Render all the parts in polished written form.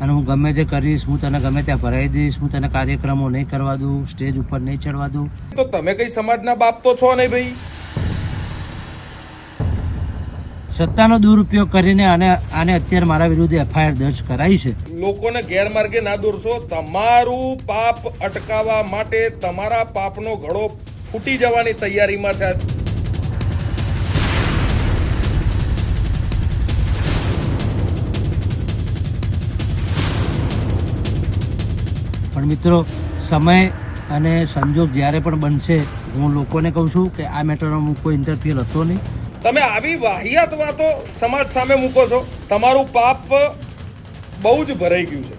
અને હું ગમે તે કરીશ, હું તને ગમે ત્યાં ભરાઈ દઈશ, હું તને કાર્યક્રમો નહીં કરવા દઉં, સ્ટેજ ઉપર નહીં ચડવા દઉં. તો તમે કઈ સમાજના બાપ તો છો નહીં ભાઈ. સત્તાનો દુરુપયોગ કરીને આને અત્યારે મારા વિરુદ્ધ એફઆઈઆર દર્જ કરાઈ છે. લોકોને ગેરમાર્ગે ના દોરશો. તમારું પાપ અટકાવવા માટે તમારા પાપનો ઘડો ફૂટી જવાની તૈયારીમાં છે. પણ મિત્રો, સમય અને સંજોગ જ્યારે પણ બનશે, હું લોકોને કહું છું કે આ મેટરમાં હું કોઈ ઇન્ટરફિયર હતો નહીં. તમે આવી વાહિયાત વાતો સમાજ સામે મૂકો છો. તમારું પાપ બહુ જ ભરાઈ ગયું છે.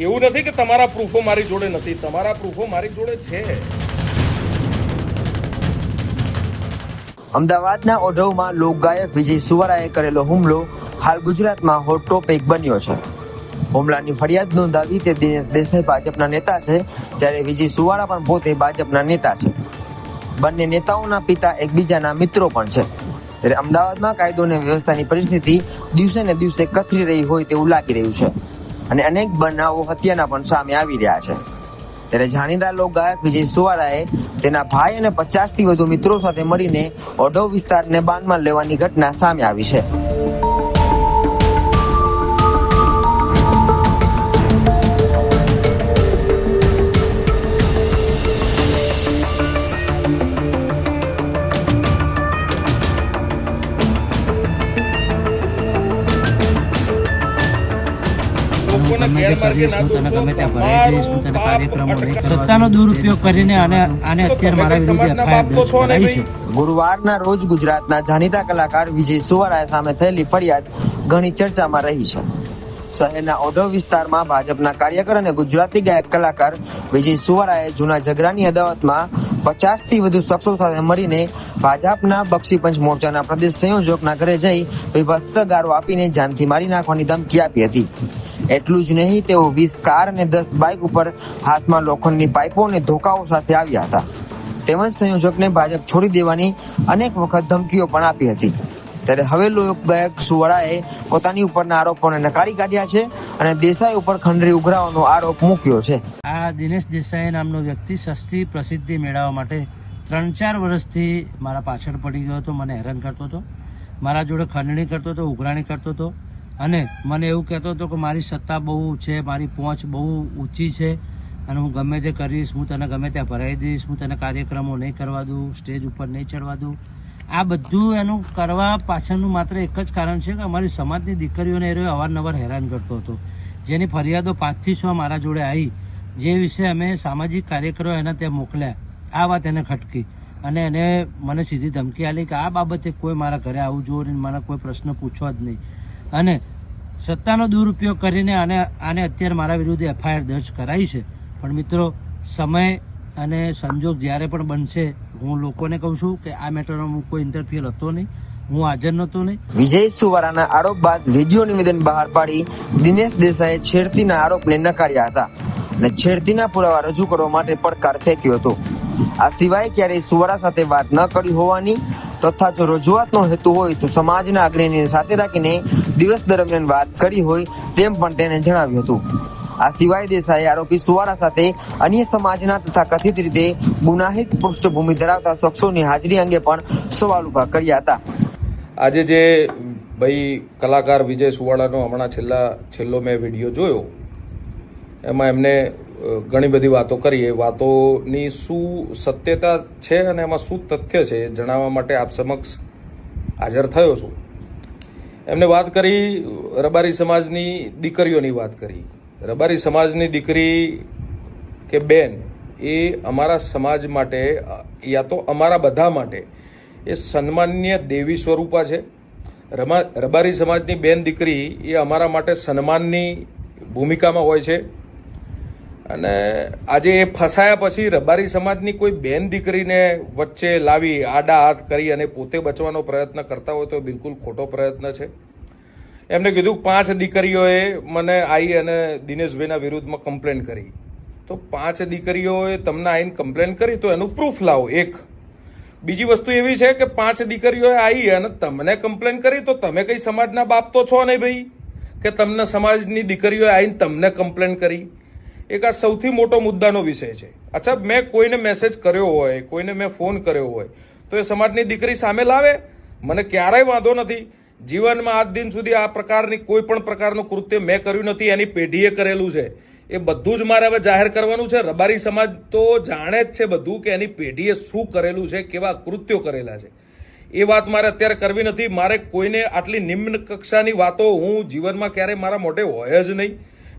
એવું નથી કે તમારા પ્રૂફો મારી જોડે નથી, તમારા પ્રૂફો મારી જોડે છે. અમદાવાદના ઓઢવમાં લોકગાયક વિજય સુવારાએ કરેલો હુમલો હાલ ગુજરાતમાં હોટ ટોપિક બન્યો છે. હુમલાની ફરિયાદ નોંધાવી તે દિનેશ દેસાઈ ભાજપના નેતા છે, જ્યારે વિજય સુવારા પણ પોતે ભાજપના નેતા છે. બંને નેતાઓના પિતા એકબીજાના મિત્રો પણ છે. ત્યારે અમદાવાદમાં કાયદો અને વ્યવસ્થાની પરિસ્થિતિ દિવસે ને દિવસે કથળી રહી હોય તેવું લાગી રહ્યું છે અને અનેક બનાવો હત્યાના પણ સામે આવી રહ્યા છે. ત્યારે જાણીતા લોકગાયક વિજય સુવારાએ તેના ભાઈ અને 50 થી વધુ મિત્રો સાથે મળીને ઓઢવ વિસ્તારને બાનમાં લેવાની ઘટના સામે આવી છે. સત્તાનો દુરુપયોગ કરીને આને અત્યારે મારા વિરુદ્ધ એફઆઈઆર દર્જ કરાઈ છે. ગુરુવારના રોજ ગુજરાતના જાણીતા કલાકાર વિજય સુવારા સામે થયેલી ફરિયાદ ઘણી ચર્ચામાં રહી છે. શહેરના ઓઢવ વિસ્તારમાં ભાજપના કાર્યકર અને ગુજરાતી ગાયક કલાકાર વિજય સુવારાએ જૂના ઝઘડાની અદાવતમાં 50 થી વધુ શખ્સો સાથે મળીને ભાજપના બક્ષીપંચ મોરચાના પ્રદેશ સંયોજકના ઘરે જઈ વિભત્સ ગાળો આપીને જાનથી મારી નાખવાની ધમકી આપી હતી. એટલું જ નહીં, તેઓ 20 કાર અને 10 બાઇક ઉપર હાથમાં લોખંડની પાઇપો અને ધોકાઓ સાથે આવ્યા હતા. તેમજ સંયોજકને ભાજપ છોડી દેવાની અનેક વખત ધમકીઓ પણ આપી હતી. ત્યારે હવે લોકગાયક સુવારાએ પોતાની ઉપરના આરોપોને નકારી કાઢ્યા છે અને દેસાઈ ઉપર ખંડરી ઉઘરાવવાનો આરોપ મૂક્યો છે. આ દિનેશ દેસાઈ નામનો વ્યક્તિ સસ્તી પ્રસિદ્ધિ મેળવવા માટે 3-4 વર્ષથી મારા પાછળ પડી ગયો હતો. મને હેરાન કરતો હતો, મારા જોડે ખંડણી કરતો હતો, ઉઘરાણી કરતો હતો અને મને એવું કહેતો હતો કે મારી સત્તા બહુ છે, મારી પહોંચ બહુ ઊંચી છે અને હું ગમે તે કરીશ, હું તને ગમે ત્યાં ભરાઈ દઈશ, હું તને કાર્યક્રમો નહીં કરવા દઉં, સ્ટેજ ઉપર નહીં ચડવા દઉં. આ બધું એનું કરવા પાછળનું માત્ર એક જ કારણ છે કે અમારી સમાજની દીકરીઓને એ અવારનવાર હેરાન કરતો હતો, જેની ફરિયાદો 5 થી 6 મારા જોડે આવી, જે વિશે અમે સામાજિક કાર્યકરો એના ત્યાં મોકલ્યા. આ વાત એને ખટકી અને એને મને સીધી ધમકી આપી કે આ બાબતે કોઈ મારા ઘરે આવવું જોઈએ, મને કોઈ પ્રશ્ન પૂછવા જ નહીં. અને સત્તાનો દુરુપયોગ કરીને આને અત્યારે મારા વિરુદ્ધ એફઆઈઆર દર્જ કરાઈ છે. પણ મિત્રો, સમય અને સંજોગ જ્યારે પણ બનશે, હું લોકોને કહું છું કે આ મેટરમાં હું કોઈ ઇન્ટરફિયર હતો નહીં, હું હાજર નહોતો નહીં. વિજય સુવારાના આરોપ બાદ વિડીયો નિવેદન બહાર પાડી દિનેશ દેસાઈએ છેડતીના આરોપને નકાર્યા હતા અને છેડતીના પુરાવા રજૂ કરવા માટે પડકાર ફેંક્યો હતો. આ સિવાય ક્યારેય સુવારા સાથે વાત ન કરી હોવાની તથા જો રજૂઆતનો હેતુ હોય તો સમાજના અગ્રણીને સાથે રાખીને દિવસ દરમિયાન વાત કરી હોય તેમ પણ તેણે જણાવ્યું હતું. આ સિવાય દેસાઈએ આરોપી સુવારા સાથે અન્ય સમાજના તથા કથિત રીતે ગુનાહિત પૃષ્ઠભૂમિ ધરાવતા શખ્સોની હાજરી અંગે પણ સવાલ ઉભા કર્યા હતા. આજે જે ભાઈ કલાકાર વિજય સુવારાનો હમણાં છેલ્લો મેં વિડીયો જોયો, એમાં એમને ઘણી બધી વાતો કરી. એ વાતોની શું સત્યતા છે અને એમાં શું તથ્ય છે એ જણાવવા માટે આપ સમક્ષ હાજર થયો છું. એમને વાત કરી રબારી સમાજની દીકરીઓની વાત કરી. રબારી સમાજની દીકરી કે બેન એ અમારા સમાજ માટે યા તો અમારા બધા માટે એ સન્માનનીય દેવી સ્વરૂપા છે. રબારી સમાજની બેન દીકરી એ અમારા માટે સન્માનની ભૂમિકામાં હોય છે. અને આજે એ ફસાયા પછી રબારી સમાજની કોઈ બેન દીકરીને વચ્ચે લાવી આડા હાથ કરી અને પોતે બચવાનો પ્રયત્ન કરતા હોય તો બિલકુલ ખોટો પ્રયત્ન છે. એમને કીધું 5 દીકરીઓએ મને આવી અને દિનેશભાઈના વિરુદ્ધમાં કમ્પ્લેન કરી. તો 5 દીકરીઓએ તમને આવીને કમ્પ્લેન કરી તો એનું પ્રૂફ લાવો. એક બીજી વસ્તુ એવી છે કે 5 દીકરીઓએ આવી અને તમને કમ્પ્લેન કરી તો તમે કઈ સમાજના બાપ તો છો નહીં ભાઈ કે તમને સમાજની દીકરીઓએ આવીને તમને કમ્પ્લેન કરી? એક આ સૌથી મોટો મુદ્દાનો વિષય છે. અચ્છા, મેં કોઈને મેસેજ કર્યો હોય, કોઈને મેં ફોન કર્યો હોય તો એ સમાજની દીકરી સામે લાવે, મને ક્યારેય વાંધો નથી. જીવનમાં આજ દિન સુધી આ પ્રકારની કોઈ પણ પ્રકારનું કૃત્ય મેં કર્યું નથી, એની પેઢીએ કરેલું છે. એ બધું જ મારે હવે જાહેર કરવાનું છે. રબારી સમાજ તો જાણે જ છે બધું કે એની પેઢીએ શું કરેલું છે, કેવા કૃત્યો કરેલા છે. એ વાત મારે અત્યારે કરવી નથી. મારે કોઈને આટલી નિમ્ન કક્ષાની વાતો હું જીવનમાં ક્યારેય મારા મોઢે હોય જ નહીં.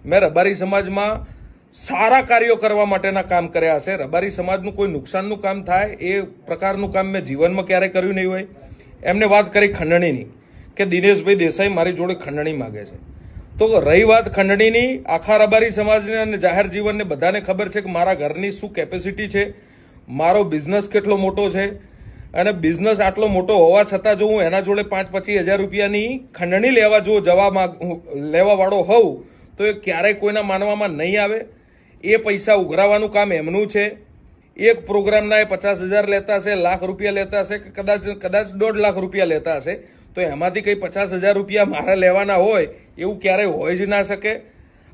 મેં રબારી સમાજમાં સારા કાર્યો કરવા માટેના કામ કર્યા છે. રબારી સમાજનું કોઈ નુકસાનનું કામ થાય એ પ્રકારનું કામ મેં જીવનમાં ક્યારેય કર્યું નહીં હોય. એમને વાત કરી ખંડણીની કે દિનેશભાઈ દેસાઈ મારી જોડે ખંડણી માગે છે. તો રહી વાત ખંડણીની, આખા રબારી સમાજને અને જાહેર જીવનને બધાને ખબર છે કે મારા ઘરની શું કેપેસિટી છે, મારો બિઝનેસ કેટલો મોટો છે. અને બિઝનેસ આટલો મોટો હોવા છતાં જો હું એના જોડે 5-25 હજાર રૂપિયાની ખંડણી લેવા વાળો હોઉં તો એ ક્યારેય કોઈના માનવામાં નહીં આવે. એ પૈસા ઉઘરાવાનું કામ એમનું છે. એક પ્રોગ્રામના એ 50,000 લેતા હશે, લાખ રૂપિયા લેતા હશે, કે કદાચ 1.5 લાખ રૂપિયા લેતા હશે. તો એમાંથી કંઈ 50,000 રૂપિયા મારે લેવાના હોય એવું ક્યારેય હોય જ ના શકે.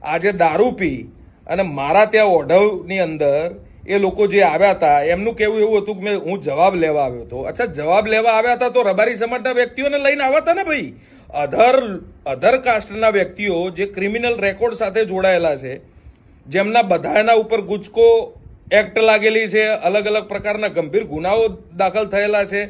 આજે દારૂ પી અને મારા ત્યાં ઓઢવની અંદર એ લોકો જે આવ્યા હતા એમનું કહેવું એવું હતું કે હું જવાબ લેવા આવ્યો હતો. અચ્છા, જવાબ લેવા આવ્યા હતા તો રબારી સમાજના વ્યક્તિઓને લઈને આવ્યા હતા ને ભાઈ. અધર કાસ્ટના વ્યક્તિઓ જે ક્રિમિનલ રેકોર્ડ સાથે જોડાયેલા છે, જેમના બધાના ઉપર ગુજકો એક્ટ લાગેલી છે, અલગ અલગ પ્રકારના ગંભીર ગુનાઓ દાખલ થયેલા છે,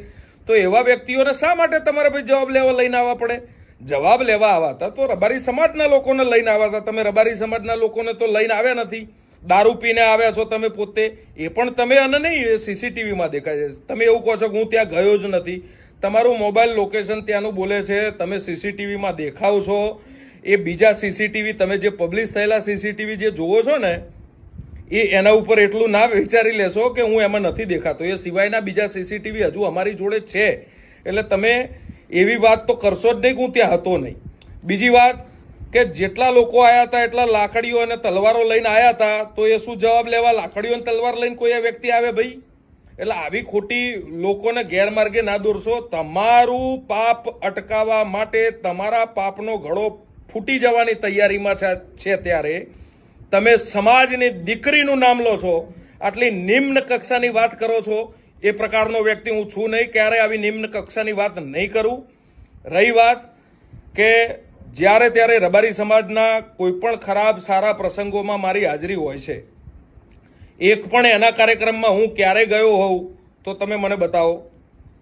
તો એવા વ્યક્તિઓને શા માટે તમારે ભાઈ જવાબ લેવા લઈને આવવા પડે? જવાબ લેવા આવ્યા હતા તો રબારી સમાજના લોકોને લઈને આવ્યા હતા. તમે રબારી સમાજના લોકોને તો લઈને આવ્યા નથી. દારૂ પીને આવ્યા છો તમે પોતે, એ પણ તમે અને નહીં, એ સીસીટીવીમાં દેખાય છે. તમે એવું કહો છો કે હું ત્યાં ગયો જ નથી. તમારું મોબાઈલ લોકેશન ત્યાંનું બોલે છે, તમે સીસીટીવીમાં દેખાવ છો. એ બીજા સીસીટીવી, તમે જે પબ્લિશ થયેલા સીસીટીવી જે જોવો છો ને, એના ઉપર એટલું ના વિચારી લેશો કે હું એમાં નથી દેખાતો. એ સિવાયના બીજા સીસીટીવી હજુ અમારી જોડે છે. એટલે તમે એવી વાત તો કરશો જ નહીં કે હું ત્યાં હતો નહીં. બીજી વાત કે જેટલા લોકો આવ્યા હતા એટલા લાકડીઓ અને તલવારો લઈને આવ્યા હતા, તો એ શું જવાબ લેવા લાકડીઓ અને તલવાર લઈને કોઈ વ્યક્તિ આવે ભાઈ? એટલે આવી ખોટી લોકોને ગેરમાર્ગે ના દોરશો. તમારું પાપ અટકાવવા માટે, તમારા પાપનો ઘડો ફૂટી જવાની તૈયારીમાં છે ત્યારે તમે સમાજની દીકરીનું નામ લો છો, આટલી નિમ્ન કક્ષાની વાત કરો છો. એ પ્રકારનો વ્યક્તિ હું છું નહીં, ક્યારે આવી નિમ્ન કક્ષાની વાત નહીં કરું. રહી વાત કે જ્યારે ત્યારે રબારી સમાજના કોઈ પણ ખરાબ સારા પ્રસંગોમાં મારી હાજરી હોય છે. એક પણ એના કાર્યક્રમમાં હું ક્યારે ગયો હોઉં તો તમે મને બતાવો.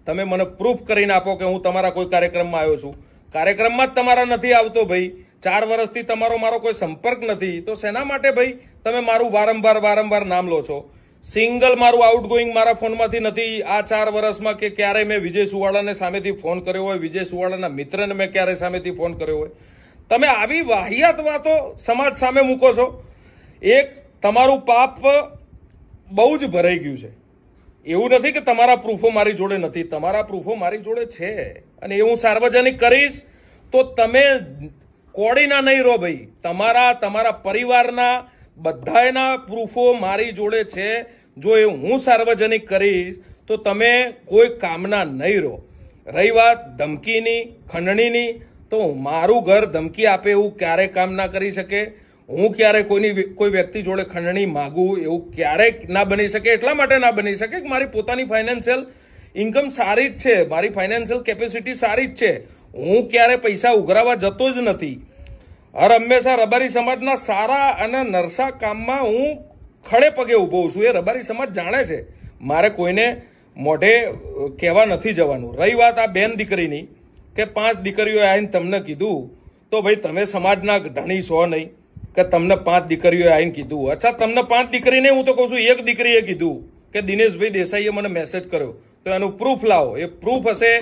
તમે મને પ્રૂફ કરીને આપો કે હું તમારા કોઈ કાર્યક્રમમાં આવ્યો છું. કાર્યક્રમમાં જ તમારા નથી આવતો ભાઈ. 4 વર્ષથી તમારો મારો કોઈ સંપર્ક નથી, તો શેના માટે ભાઈ તમે મારું વારંવાર નામ લો છો? સિંગલ મારું આઉટગોઈંગ મારા ફોનમાંથી નથી આ 4 વર્ષમાં કે ક્યારે મેં વિજય સુવાળાને સામેથી ફોન કર્યો હોય, વિજય સુવાળાના મિત્રને મેં ક્યારે સામેથી ફોન કર્યો હોય. તમે આવી વાહિયાત વાતો સમાજ સામે મૂકો છો. એક, તમારું પાપ બહુ જ ભરાઈ ગયું છે. એવું નથી કે તમારા પ્રૂફો મારી જોડે નથી, તમારા પ્રૂફો મારી જોડે છે અને એ હું સાર્વજનિક કરીશ. તો તમે કોડીના નહીં રહો ભાઈ. તમારા પરિવારના બધાના પ્રૂફો મારી જોડે છે. જો એ હું સાર્વજનિક કરીશ તો તમે કોઈ કામના નહીં રહો. રહી વાત ધમકીની, ખંડણીની, તો મારું ઘર ધમકી આપે એવું ક્યારે કામ ના કરી શકે. હું ક્યારે કોઈ વ્યક્તિ જોડે ખંડણી માગું એવું ક્યારેય ના બની શકે. એટલા માટે ના બની શકે કે મારી પોતાની ફાઇનાન્શિયલ ઇન્કમ સારી જ છે, મારી ફાઇનાન્શિયલ કેપેસિટી સારી જ છે. હું ક્યારે પૈસા ઉઘરાવા જતો જ નથી. હંમેશા રબારી સમાજના સારા અને નરસા કામમાં હું ખડે પગે ઉભો છું. એ રબારી સમાજ જાણે છે. મારે કોઈને મોઢે કહેવા નથી જવાનું. રહી વાત આ બેન દીકરીની કે 5 દીકરીઓ આવીને તમને કીધું, તો ભાઈ તમે સમાજના ધણી છો નહીં કે તમને 5 દીકરીઓ આવીને કીધું. અચ્છા, તમને 5 દીકરીને હું તો કહું છું એક દીકરીએ કીધું કે દિનેશભાઈ દેસાઈએ મને મેસેજ કર્યો, તો એનું પ્રૂફ લાવો. એ પ્રૂફ હશે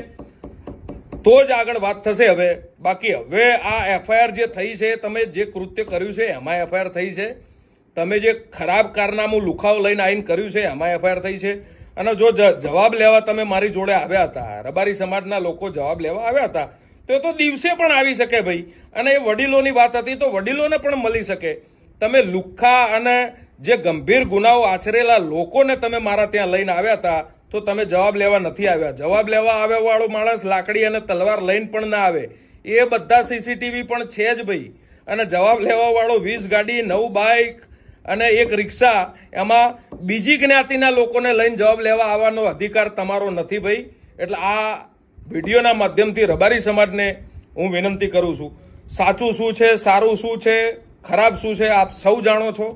તો જ આગળ વાત થશે. હવે બાકી હવે આ એફઆઈઆર જે થઈ છે, તમે જે કૃત્ય કર્યું છે એમાં એફઆઈઆર થઈ છે. તમે જે ખરાબ કારનામું લુખાઓ લઈને આવીને કર્યું છે એમાં એફઆઈઆર થઈ છે. અને જો જવાબ લેવા તમે મારી જોડે આવ્યા હતા, રબારી સમાજના લોકો જવાબ લેવા આવ્યા હતા, તો એ તો દિવસે પણ આવી શકે ભાઈ. અને એ વડીલોની વાત હતી તો વડીલોને પણ મળી શકે. તમે લુખ્ખા અને જે ગંભીર ગુનાઓ આચરેલા લોકોને તમે મારા ત્યાં લઈને આવ્યા હતા, તો તમે જવાબ લેવા નથી આવ્યા. જવાબ લેવા આવ્યા વાળો માણસ લાકડી અને તલવાર લઈને પણ ના આવે. એ બધા સીસીટીવી પણ છે જ ભાઈ. અને જવાબ લેવા વાળો 20 ગાડી, 9 બાઇક અને 1 રિક્ષા, એમાં બીજી જ્ઞાતિના લોકોને લઈને જવાબ લેવા આવવાનો અધિકાર તમારો નથી ભાઈ. એટલે આ વિડીયોના માધ્યમથી રબારી સમાજને હું વિનંતી કરું છું, સાચું શું છે, સારું શું છે, ખરાબ શું છે, આપ સૌ જાણો છો.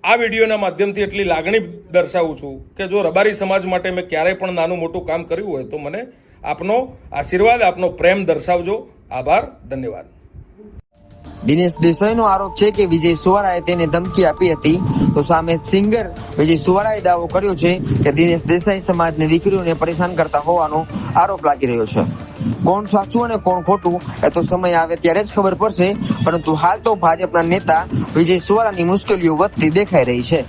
આ વિડીયોના માધ્યમથી એટલી લાગણી દર્શાવું છું કે જો રબારી સમાજ માટે મેં ક્યારેય પણ નાનું મોટું કામ કર્યું હોય તો મને આપનો આશીર્વાદ, આપનો પ્રેમ દર્શાવજો. આભાર, ધન્યવાદ. દિનેશ દેસાઈનો આરોપ છે કે વિજય સુવાળાએ તેને ધમકી આપી હતી, તો સામે સિંગર વિજય સુવાળાએ દાવો કર્યો છે કે દિનેશ દેસાઈ સમાજની દીકરીઓને પરેશાન કરતા હોવાનો આરોપ લાગી રહ્યો છે. કોણ સાચું અને કોણ ખોટું એ તો સમય આવે ત્યારે જ ખબર પડશે, પરંતુ હાલ તો ભાજપના નેતા વિજય સુવાળાની મુશ્કેલીઓ વધતી દેખાઈ રહી છે.